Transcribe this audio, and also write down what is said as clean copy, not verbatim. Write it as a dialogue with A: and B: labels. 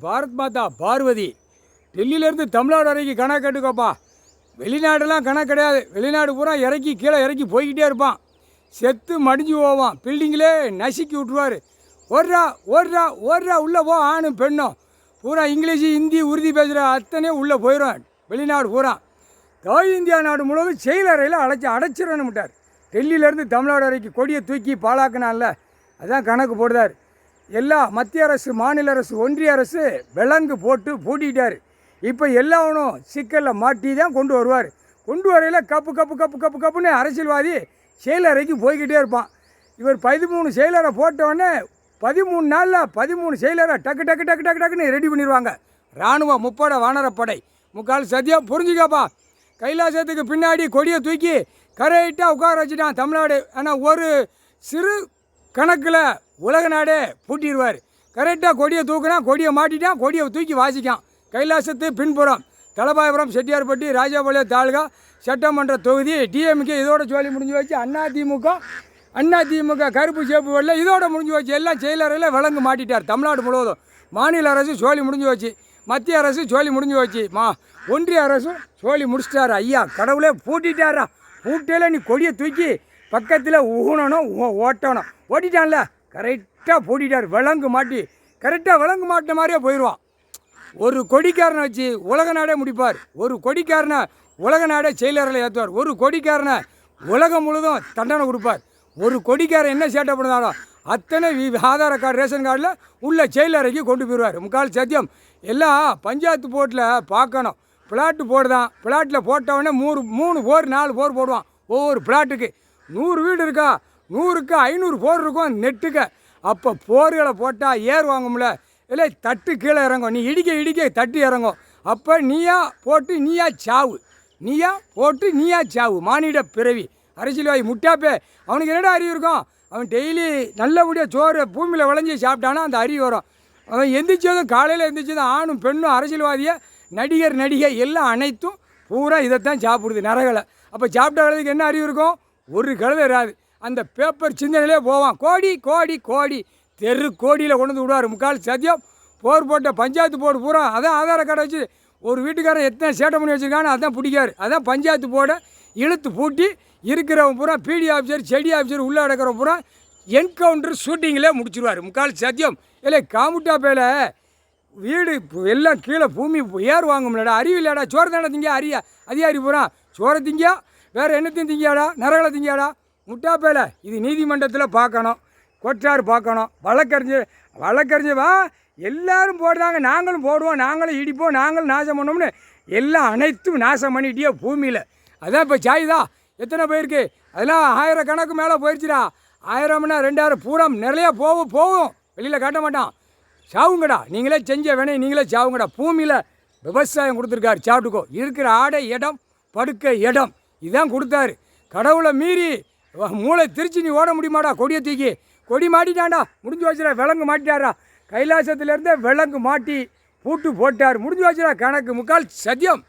A: பாரத் மாதா பார்வதி. டெல்லியிலேருந்து தமிழ்நாடு வரைக்கும் கணக்கு கட்டுக்கோப்பா. வெளிநாடுலாம் கணக்கு கிடையாது. வெளிநாடு பூரா இறக்கி கீழே இறக்கி போய்கிட்டே இருப்பான். செத்து மடிஞ்சு போவான். பில்டிங்கிலே நசுக்கி விட்ருவார். ஓடுறா ஓடுறா ஓடுறா உள்ளே போ. ஆணும் பெண்ணும் பூரா இங்கிலீஷு ஹிந்தி உருதி பேசுகிற அத்தனையும் உள்ளே போயிடும். வெளிநாடு பூரா தாய் இந்தியா நாடு முழுவதும் செயலறையில் அடைச்சிடணும்ட்டார். டெல்லியிலேருந்து தமிழ்நாடு வரைக்கும் கொடியை தூக்கி பாழாக்கினான்ல, அதான் கணக்கு போடுதார். எல்லாம் மத்திய அரசு, மாநில அரசு, ஒன்றிய அரசு விலங்கு போட்டு பூட்டிட்டார். இப்போ எல்லாவனும் சிக்கலில் மாட்டி தான் கொண்டு வருவார். கொண்டு வரையில் கப்பு கப்பு கப்பு கப்பு கப்புன்னு அரசியல்வாதி செயலறைக்கு போய்கிட்டே இருப்பான். இவர் 13 செயலரை போட்டவுடனே 13 நாளில் 13 செயலரை டக்கு டக்கு டக்கு டக்கு டக்குன்னு ரெடி பண்ணிடுவாங்க. இராணுவம், முப்படை, வானரப்படை, முக்கால் சத்தியம். புரிஞ்சுக்காப்பா. கைலாசத்துக்கு பின்னாடி கொடியை தூக்கி கரெக்டாக உட்கார வச்சுட்டான் தமிழ்நாடு. ஆனால் ஒரு சிறு கணக்கில் உலக நாடே பூட்டிடுவார். கரெக்டாக கொடியை தூக்குனா, கொடியை மாட்டிட்டான், கொடியை தூக்கி வாசிக்கான். கைலாசத்து பின்புறம் தலபாயபுரம், செட்டியார்பட்டி, ராஜாபாளையம் தாலுகா சட்டமன்ற தொகுதி டிஎம்கே இதோட ஜோலி முடிஞ்சு வச்சு. அதிமுக கருப்பு சேப்பு வரல, இதோட முடிஞ்சு வச்சு. எல்லாம் செயலறையில் விலங்கு மாட்டிட்டார் தமிழ்நாடு முழுவதும். மாநில அரசு சோழி முடிஞ்சு வச்சு, மத்திய அரசு சோழி முடிஞ்சு வச்சு, ஒன்றிய அரசும் சோழி முடிச்சிட்டாரு. ஐயா கடவுளே பூட்டிட்டாரா. பூட்டையில் நீ கொடியை தூக்கி பக்கத்தில் ஊனணும், ஓட்டணும். ஓட்டிட்டான்ல, கரெக்டாக பூட்டிட்டார். விலங்கு மாட்டி கரெக்டாக விலங்கு மாட்டின மாதிரியே போயிடுவான். ஒரு கொடிக்காரனை வச்சு உலக நாடே முடிப்பார். ஒரு கொடிக்காரனை உலக நாடே செயலறையில் ஏற்றுவார். ஒரு கொடிக்காரனை உலகம் முழுதும் தண்டனை கொடுப்பார். ஒரு கொடிக்காரன் என்ன சேட்டை பண்ணாலும் அத்தனை ஆதார கார்டு, ரேஷன் கார்டில் உள்ள செயலறைக்கு கொண்டு போயிடுவார். முக்கால் சத்தியம். எல்லாம் பஞ்சாயத்து போர்ட்டில் பார்க்கணும். பிளாட்டு போடுதான். பிளாட்டில் போட்டவொடனே 3 போர் 4 போர் போடுவான். ஒவ்வொரு பிளாட்டுக்கு 100 வீடு இருக்கா, 100க்கு 500 போர் இருக்கும் நெட்டுக்கு. அப்போ போர்களை போட்டால் ஏர் வாங்கும்ல, இல்லை தட்டு கீழே இறங்கும். நீ இடிக்க தட்டு இறங்கும். அப்போ நீயா போட்டு நீயா சாவு. மானிட பிறவி. அரசியல்வாதி முட்டாப்பே. அவனுக்கு என்னடா அறிவு இருக்கும்? அவன் டெய்லி நல்லபடியாக சோறு பூமியில் விளைஞ்சி சாப்பிட்டானா அந்த அறிவு வரும். அவன் எந்திரிச்சதும் காலையில் எந்திரிச்சதும் ஆணும் பெண்ணும் அரசியல்வாதியை நடிகை எல்லாம் அனைத்தும் பூரா இதைத்தான் சாப்பிடுது, நரகளை. அப்போ சாப்பிட்ட கழுதுக்கு என்ன அறிவு இருக்கும்? ஒரு கழுதை வராது. அந்த பேப்பர் சிந்தனையிலே போவான். கோடி தெரு கோடியில் கொண்டு வந்து விடுவார். முக்கால் சத்தியம். போர் போட்ட பஞ்சாயத்து போர்டு பூரா அதான் ஆதார கார்டை வச்சு ஒரு வீட்டுக்காரன் எத்தனை சேட்டை பண்ணி வச்சுருக்கான்னு அதான் பிடிக்காரு. அதான் பஞ்சாயத்து போர்டை இழுத்து பூட்டி இருக்கிறவன் பூரா பிடி ஆஃபீஸர், செடி ஆஃபீஸர் உள்ளே அடக்கிறவன் பூரா என்கவுண்டர் ஷூட்டிங்கிலே முடிச்சிருவார். முக்கால் சத்தியம். இல்லை காமுட்டா பேல வீடு எல்லாம் கீழே பூமி ஏர் வாங்கும்லடா. அறிவு இல்லையாடா. சோறு தானே திங்க அதிகாரி பூரா சோறை திங்கியா, வேறு என்னத்தையும் திங்கியாடா, நரகளை திங்கியாடா. முட்டா பேல இது நீதிமன்றத்தில் பார்க்கணும், கொற்றார் பார்க்கணும், வழக்கறிஞர் வா எல்லோரும் போடுறாங்க, நாங்களும் போடுவோம், நாங்களும் இடிப்போம், நாங்களும் நாசம் பண்ணோம்னு எல்லாம் அனைத்தும் நாசம் பண்ணிட்டியே பூமியில். அதான் இப்போ சாயுதா எத்தனை போயிருக்கு? அதெல்லாம் 1000 கணக்கு மேலே போயிடுச்சுடா. 1000னா 2000 பூரா நிறையா போகும். வெளியில் காட்ட மாட்டான். சாவுங்கடா, நீங்களே செஞ்ச வேணே நீங்களே சாவுங்கடா. பூமியில் விவசாயம் கொடுத்துருக்காரு, சாப்பிட்டுக்கோ. இருக்கிற ஆடை இடம், படுக்க இடம் இதான் கொடுத்தாரு. கடவுளை மீறி மூளை திருச்சி நீ ஓட முடியுமாடா? கொடியை தூக்கி கொடி மாட்டிட்டான்டா, முடிஞ்சு வச்சுடா. விலங்கு மாட்டிட்டாரா. கைலாசத்துலேருந்தே விலங்கு மாட்டி பூட்டு போட்டார். முடிஞ்சு வச்சுடா கணக்கு. முக்கால் சத்தியம்.